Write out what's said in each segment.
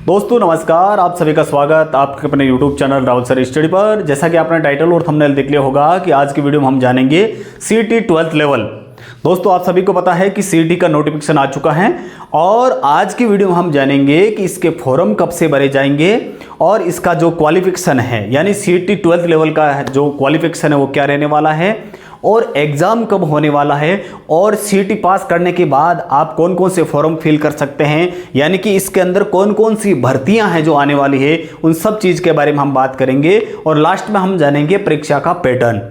दोस्तों नमस्कार, आप सभी का स्वागत आपके अपने YouTube channel Rahul sir study पर। जैसा कि आपने टाइटल और थंबनेल देख लिया होगा कि आज की वीडियो में हम जानेंगे सीईटी 12th लेवल। दोस्तों आप सभी को पता है कि सीईटी का नोटिफिकेशन आ चुका है और आज की वीडियो में हम जानेंगे कि इसके फॉर्म कब से भरे जाएंगे और इसका जो क्वालिफिकेशन है यानी सीईटी 12th लेवल का जो क्वालिफिकेशन है वो क्या रहने वाला है और एग्ज़ाम कब होने वाला है और सीईटी पास करने के बाद आप कौन कौन से फॉर्म फिल कर सकते हैं, यानी कि इसके अंदर कौन कौन सी भर्तियां हैं जो आने वाली है, उन सब चीज़ के बारे में हम बात करेंगे। और लास्ट में हम जानेंगे परीक्षा का पैटर्न,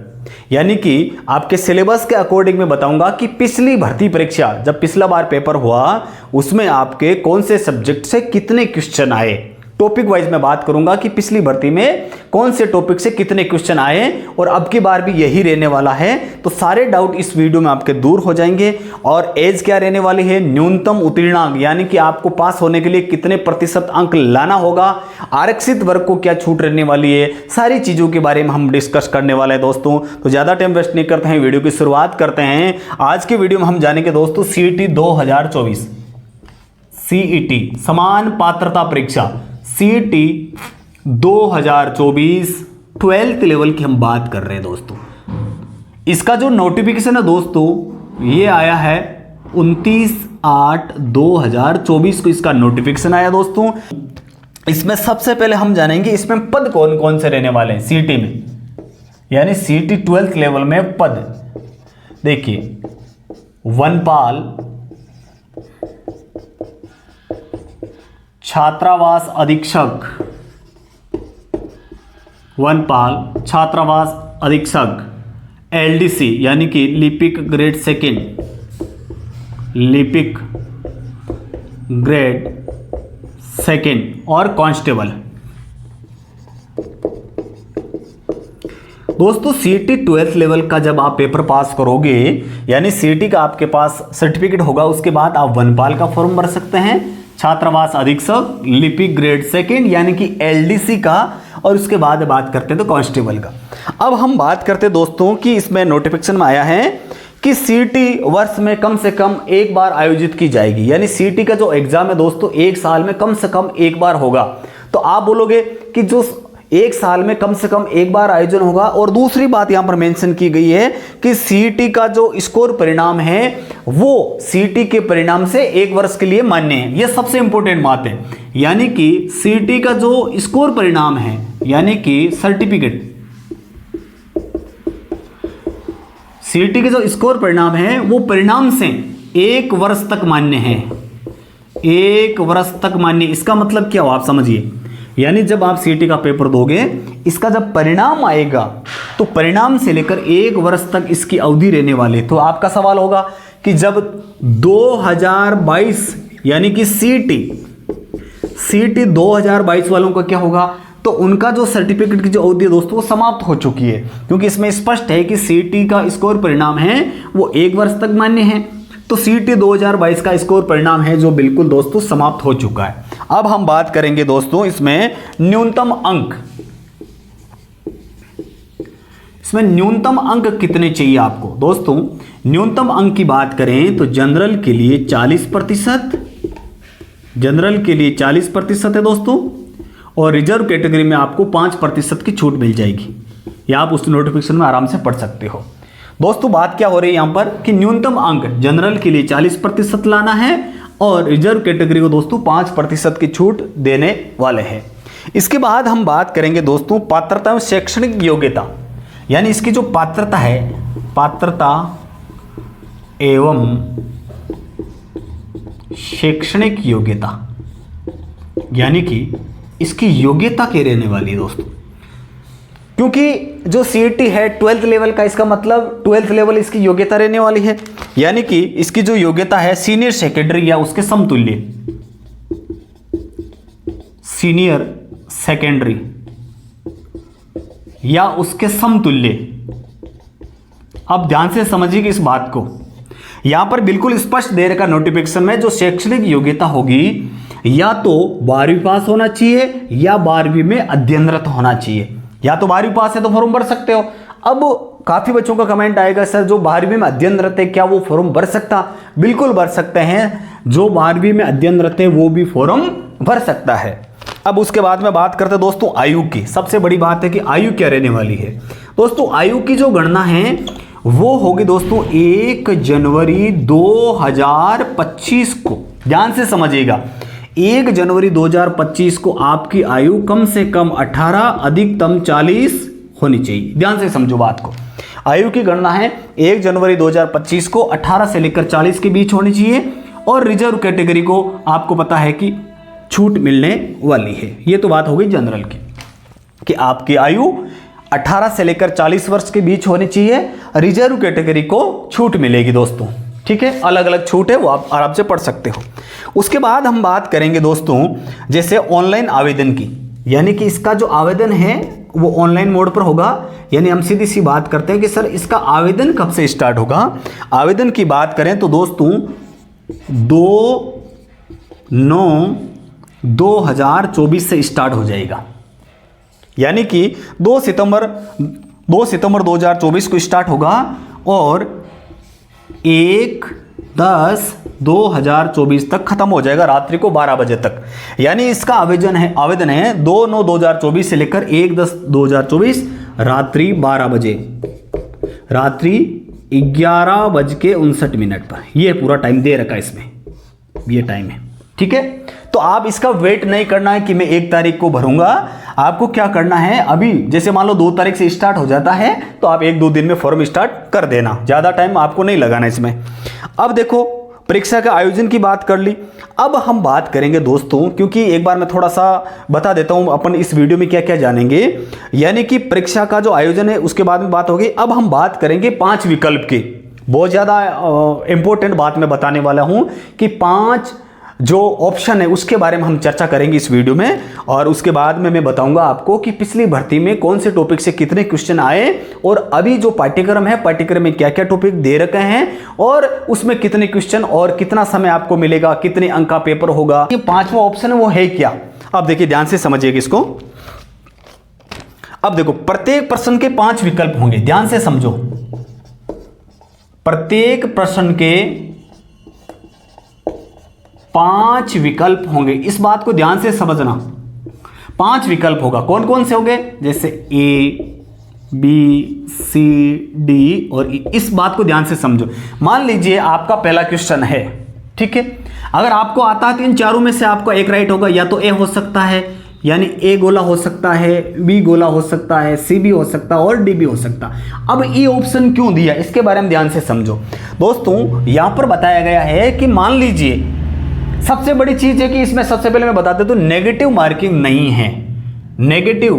यानी कि आपके सिलेबस के अकॉर्डिंग मैं बताऊंगा कि पिछली भर्ती परीक्षा जब पिछला बार पेपर हुआ उसमें आपके कौन से सब्जेक्ट से कितने क्वेश्चन आए। टॉपिक वाइज मैं बात करूंगा कि पिछली भर्ती में कौन से टॉपिक से कितने क्वेश्चन आए और अब की बार भी यही रहने वाला है। तो सारे डाउट इस वीडियो में आपके दूर हो जाएंगे। और एज क्या रहने वाली है, न्यूनतम उत्तीर्णांक यानी कि आपको पास होने के लिए कितने प्रतिशत अंक लाना होगा, आरक्षित वर्ग को क्या छूट रहने वाली है, सारी चीज़ों के बारे में हम डिस्कस करने वाले हैं दोस्तों। तो ज़्यादा टाइम वेस्ट नहीं करते हैं, वीडियो की शुरुआत करते हैं। आज की वीडियो में हम जानेंगे दोस्तों सीईटी 2024, सीईटी समान पात्रता परीक्षा सीईटी 2024 12th लेवल की हम बात कर रहे हैं दोस्तों। इसका जो नोटिफिकेशन है दोस्तों ये आया है 29/8/2024 को इसका नोटिफिकेशन आया दोस्तों। इसमें सबसे पहले हम जानेंगे इसमें पद कौन कौन से रहने वाले हैं सीईटी में, यानी सीईटी 12th लेवल में पद देखिए, वनपाल, छात्रावास अधीक्षक, वनपाल छात्रावास अधीक्षक, एलडीसी यानी कि लिपिक ग्रेड सेकेंड, लिपिक ग्रेड सेकेंड और कांस्टेबल। दोस्तों सीईटी 12th लेवल का जब आप पेपर पास करोगे यानी सीईटी का आपके पास सर्टिफिकेट होगा, उसके बाद आप वनपाल का फॉर्म भर सकते हैं, छात्रावास अधीक्षक, लिपिक ग्रेड सेकेंड यानी कि एलडीसी का, और उसके बाद बात करते हैं तो कांस्टेबल का। अब हम बात करते हैं दोस्तों कि इसमें नोटिफिकेशन में आया है कि सीईटी वर्ष में कम से कम एक बार आयोजित की जाएगी, यानी सीईटी का जो एग्जाम है दोस्तों एक साल में कम से कम एक बार होगा। तो आप बोलोगे कि जो एक साल में कम से कम एक बार आयोजन होगा, और दूसरी बात यहां पर मेंशन की गई है कि सीईटी का जो स्कोर परिणाम है वो सीईटी के परिणाम से एक वर्ष के लिए मान्य है। यह सबसे इंपॉर्टेंट बात है, यानी कि सीईटी का जो स्कोर परिणाम है यानी कि सर्टिफिकेट, सीईटी के जो स्कोर परिणाम है वो परिणाम से एक वर्ष तक मान्य है, एक वर्ष तक मान्य। इसका मतलब क्या हो आप समझिए, यानी जब आप सीईटी का पेपर दोगे इसका जब परिणाम आएगा तो परिणाम से लेकर एक वर्ष तक इसकी अवधि रहने वाली। तो आपका सवाल होगा कि जब 2022 यानी कि सीईटी 2022 वालों का क्या होगा, तो उनका जो सर्टिफिकेट की जो अवधि है दोस्तों वो समाप्त हो चुकी है, क्योंकि इसमें स्पष्ट है कि सीईटी का स्कोर परिणाम है वो एक वर्ष तक मान्य है। तो सीईटी 2022 का स्कोर परिणाम है जो बिल्कुल दोस्तों समाप्त हो चुका है। अब हम बात करेंगे दोस्तों इसमें न्यूनतम अंक, इसमें न्यूनतम अंक कितने चाहिए आपको। दोस्तों न्यूनतम अंक की बात करें तो जनरल के लिए 40%, जनरल के लिए 40% है दोस्तों, और रिजर्व कैटेगरी में आपको 5% की छूट मिल जाएगी। या आप उस नोटिफिकेशन में आराम से पढ़ सकते हो। दोस्तों बात क्या हो रही है यहां पर कि न्यूनतम अंक जनरल के लिए 40% लाना है और रिजर्व कैटेगरी को दोस्तों 5% की छूट देने वाले हैं। इसके बाद हम बात करेंगे दोस्तों पात्रता एवं शैक्षणिक योग्यता, यानी इसकी जो पात्रता है, पात्रता एवं शैक्षणिक योग्यता, यानी कि इसकी योग्यता क्या रहने वाली है दोस्तों, क्योंकि जो सीईटी है 12th लेवल का, इसका मतलब 12th लेवल इसकी योग्यता रहने वाली है, यानी कि इसकी जो योग्यता है सीनियर सेकेंडरी या उसके समतुल्य, सीनियर सेकेंडरी या उसके समतुल्य। अब ध्यान से समझिए इस बात को, यहां पर बिल्कुल स्पष्ट दे रखा नोटिफिकेशन में जो शैक्षणिक योग्यता होगी या तो 12वीं पास होना चाहिए या 12वीं में अध्ययनरत होना चाहिए। या तो 12वीं पास है तो फॉर्म भर सकते हो। अब काफ़ी बच्चों का कमेंट आएगा सर जो 12वीं में अध्ययनरत है क्या वो फॉर्म भर सकता? बिल्कुल भर सकते हैं, जो 12वीं में अध्ययनरत है वो भी फॉर्म भर सकता है। अब उसके बाद में बात करते हैं दोस्तों आयु की। सबसे बड़ी बात है कि आयु क्या रहने वाली है। दोस्तों आयु की जो गणना है वो होगी दोस्तों 1 जनवरी 2025 को। ध्यान से समझिएगा, 1 जनवरी 2025 को आपकी आयु कम से कम 18 अधिकतम 40 होनी चाहिए। ध्यान से समझो बात को। आयु की गणना है 1 जनवरी 2025 को 18 से लेकर 40 के बीच होनी चाहिए और रिजर्व कैटेगरी को आपको पता है कि छूट मिलने वाली है। ये तो बात हो गई जनरल की कि आपकी आयु 18 से लेकर 40 वर्ष के बीच होनी चाहिए, रिजर्व कैटेगरी को छूट मिलेगी दोस्तों। ठीक है, अलग अलग छूट है वो आप आराम से पढ़ सकते हो। उसके बाद हम बात करेंगे दोस्तों जैसे ऑनलाइन आवेदन की, यानी कि इसका जो आवेदन है वो ऑनलाइन मोड पर होगा। यानी हम सीधी सी बात करते हैं कि सर इसका आवेदन कब से स्टार्ट होगा। आवेदन की बात करें तो दोस्तों 2/9/2024 से स्टार्ट हो जाएगा, यानी कि 2 सितंबर 2024 को स्टार्ट होगा और 1/10/2024 तक खत्म हो जाएगा, रात्रि को 12 बजे तक। यानी इसका आवेदन है 2/9/2024 से लेकर 1/10/2024 रात्रि 12 बजे, रात्रि 11:59 पर। यह पूरा टाइम दे रखा है इसमें, ये टाइम है। ठीक है, तो आप इसका वेट नहीं करना है कि मैं 1 तारीख को भरूंगा। आपको क्या करना है, अभी जैसे मान लो 2 तारीख से स्टार्ट हो जाता है तो आप 1-2 दिन में फॉर्म स्टार्ट कर देना, ज्यादा टाइम आपको नहीं लगाना इसमें। अब देखो परीक्षा के आयोजन की बात कर ली। अब हम बात करेंगे दोस्तों, क्योंकि एक बार मैं थोड़ा सा बता देता हूं अपन इस वीडियो में क्या क्या जानेंगे। यानी कि परीक्षा का जो आयोजन है उसके बाद में बात होगी। अब हम बात करेंगे 5 विकल्प की। बहुत ज्यादा इंपॉर्टेंट बात मैं बताने वाला हूं कि 5 जो ऑप्शन है उसके बारे में हम चर्चा करेंगे इस वीडियो में। और उसके बाद में मैं बताऊंगा आपको कि पिछली भर्ती में कौन से टॉपिक से कितने क्वेश्चन आए और अभी जो पाठ्यक्रम है पाठ्यक्रम में क्या क्या टॉपिक दे रखे हैं और उसमें कितने क्वेश्चन और कितना समय आपको मिलेगा, कितने अंक का पेपर होगा। ये 5वां ऑप्शन है वो है क्या। अब देखिए ध्यान से समझिएगा इसको। अब देखो प्रत्येक प्रश्न के 5 विकल्प होंगे, ध्यान से समझो। प्रत्येक प्रश्न के 5 विकल्प होंगे, इस बात को ध्यान से समझना। 5 विकल्प होगा, कौन कौन से होंगे, जैसे A, B, C, D और E। इस बात को ध्यान से समझो। मान लीजिए आपका पहला क्वेश्चन है, ठीक है। अगर आपको आता है तो इन चारों में से आपका एक राइट होगा, या तो A हो सकता है यानी A गोला हो सकता है, B गोला हो सकता है, C भी हो सकता है और D भी हो सकता है। अब E ऑप्शन क्यों दिया इसके बारे में ध्यान से समझो दोस्तों। यहां पर बताया गया है कि मान लीजिए सबसे बड़ी चीज है कि इसमें सबसे पहले मैं बताता हूं तो नेगेटिव मार्किंग नहीं है। नेगेटिव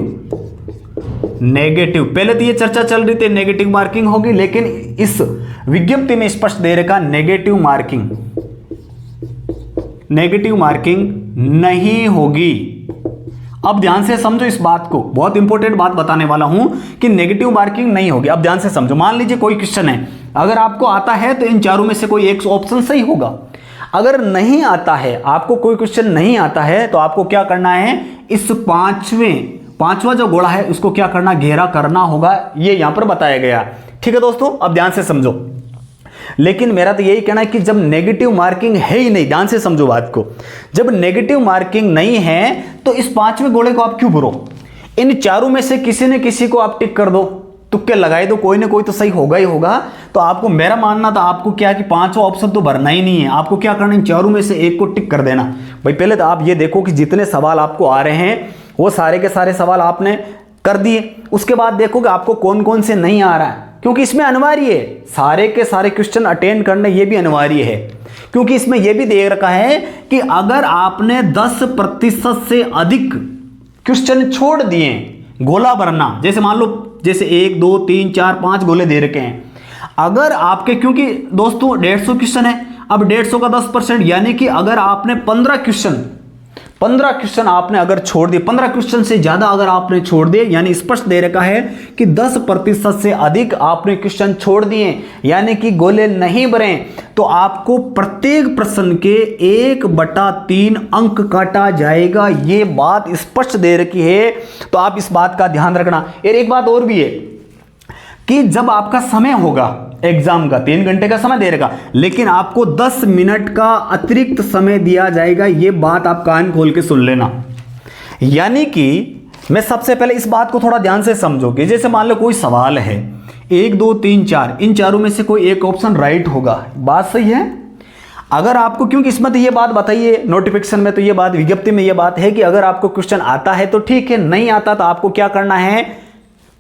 पहले तो ये चर्चा चल रही थी नेगेटिव मार्किंग होगी, लेकिन इस विज्ञप्ति में स्पष्ट दे रखा नेगेटिव मार्किंग नहीं होगी। अब ध्यान से समझो इस बात को, बहुत इंपॉर्टेंट बात बताने वाला हूं कि नेगेटिव मार्किंग नहीं होगी। अब ध्यान से समझो, मान लीजिए कोई क्वेश्चन है, अगर आपको आता है तो इन चारों में से कोई एक ऑप्शन सही होगा। अगर नहीं आता है, आपको कोई क्वेश्चन नहीं आता है, तो आपको क्या करना है, इस पांचवा जो गोला है उसको क्या करना, घेरा करना होगा। ये यहां पर बताया गया। ठीक है दोस्तों, अब ध्यान से समझो। लेकिन मेरा तो यही कहना है कि जब नेगेटिव मार्किंग है ही नहीं, ध्यान से समझो बात को, जब नेगेटिव मार्किंग नहीं है तो इस 5वें गोले को आप क्यों भरो। इन चारों में से किसी न किसी को आप टिक कर दो, तुक्के लगाए दो, कोई ना कोई तो सही होगा ही होगा। तो आपको मेरा मानना था आपको क्या कि 5वां ऑप्शन तो भरना ही नहीं है, आपको क्या करना है, इन चारों में से एक को टिक कर देना। भाई पहले तो आप ये देखो कि जितने सवाल आपको आ रहे हैं वो सारे के सारे सवाल आपने कर दिए। उसके बाद देखो कि आपको कौन कौन से नहीं आ रहा है, क्योंकि इसमें अनिवार्य है सारे के सारे क्वेश्चन अटेंड करने, ये भी अनिवार्य है। क्योंकि इसमें यह भी दे रखा है कि अगर आपने 10% से अधिक क्वेश्चन छोड़ दिए गोला भरना, जैसे मान लो जैसे 1 2 3 4 5 गोले दे रखे हैं, अगर आपके, क्योंकि दोस्तों 150 क्वेश्चन है, अब 150 का 10% यानी कि अगर आपने 15 क्वेश्चन आपने अगर छोड़ दिए, 15 क्वेश्चन से ज्यादा अगर आपने छोड़ दिए, यानी स्पष्ट दे रखा है कि 10% से अधिक आपने क्वेश्चन छोड़ दिए, यानी कि गोले नहीं भरे, तो आपको प्रत्येक प्रश्न के 1/3 अंक काटा जाएगा। ये बात स्पष्ट दे रखी है, तो आप इस बात का ध्यान रखना। और एक बात और भी है, कि जब आपका समय होगा एग्जाम का, 3 घंटे का समय दे रहेगा, लेकिन आपको 10 मिनट का अतिरिक्त समय दिया जाएगा। ये बात आप कान खोल के सुन लेना। यानी कि मैं सबसे पहले इस बात को थोड़ा ध्यान से समझोगे। जैसे मान लो कोई सवाल है 1 2 3 4, इन चारों में से कोई एक ऑप्शन राइट होगा, बात सही है। अगर आपको, क्योंकि इसमें तो ये बात बताइए नोटिफिकेशन में, तो ये बात विज्ञप्ति में ये बात है कि अगर आपको क्वेश्चन आता है तो ठीक है, नहीं आता तो आपको क्या करना है,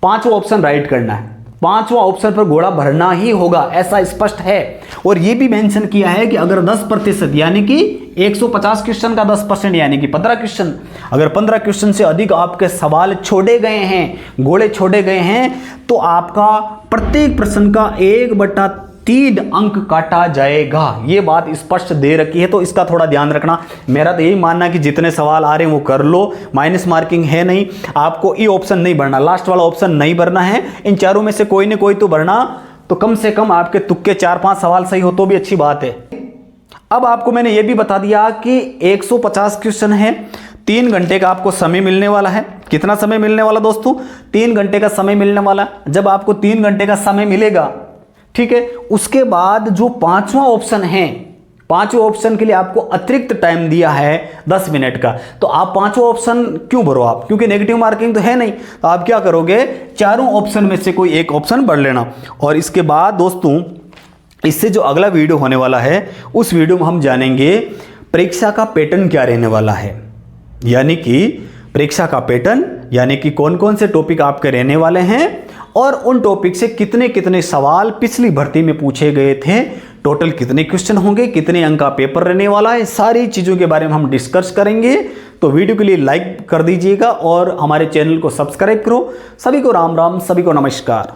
5वां ऑप्शन राइट करना है, 5वां ऑप्शन पर घोड़ा भरना ही होगा, ऐसा स्पष्ट है। और ये भी मेंशन किया है कि अगर 10% यानी कि 150 क्वेश्चन का 10% यानी कि 15 क्वेश्चन, अगर 15 क्वेश्चन से अधिक आपके सवाल छोड़े गए हैं, घोड़े छोड़े गए हैं, तो आपका प्रत्येक प्रश्न का 1/3 अंक काटा जाएगा। ये बात स्पष्ट दे रखी है, तो इसका थोड़ा ध्यान रखना। मेरा तो यही मानना है कि जितने सवाल आ रहे हैं वो कर लो, माइनस मार्किंग है नहीं। आपको ये ऑप्शन नहीं भरना, लास्ट वाला ऑप्शन नहीं भरना है, इन चारों में से कोई ना कोई तो भरना। तो कम से कम आपके तुक्के 4-5 सवाल सही हो तो भी अच्छी बात है। अब आपको मैंने ये भी बता दिया कि 150 क्वेश्चन है, 3 घंटे का आपको समय मिलने वाला है। कितना समय मिलने वाला दोस्तों, 3 घंटे का समय मिलने वाला। जब आपको 3 घंटे का समय मिलेगा, ठीक है, उसके बाद जो 5वां ऑप्शन है, 5वें ऑप्शन के लिए आपको अतिरिक्त टाइम दिया है 10 मिनट का। तो आप 5वां ऑप्शन क्यों भरो आप, क्योंकि नेगेटिव मार्किंग तो है नहीं। तो आप क्या करोगे, चारों ऑप्शन में से कोई एक ऑप्शन भर लेना। और इसके बाद दोस्तों, इससे जो अगला वीडियो होने वाला है, उस वीडियो में हम जानेंगे परीक्षा का पैटर्न क्या रहने वाला है। यानी कि परीक्षा का पैटर्न, यानी कि कौन कौन से टॉपिक आपके रहने वाले हैं और उन टॉपिक से कितने कितने सवाल पिछली भर्ती में पूछे गए थे, टोटल कितने क्वेश्चन होंगे, कितने अंक का पेपर रहने वाला है, सारी चीज़ों के बारे में हम डिस्कस करेंगे। तो वीडियो के लिए लाइक कर दीजिएगा और हमारे चैनल को सब्सक्राइब करो। सभी को राम राम, सभी को नमस्कार।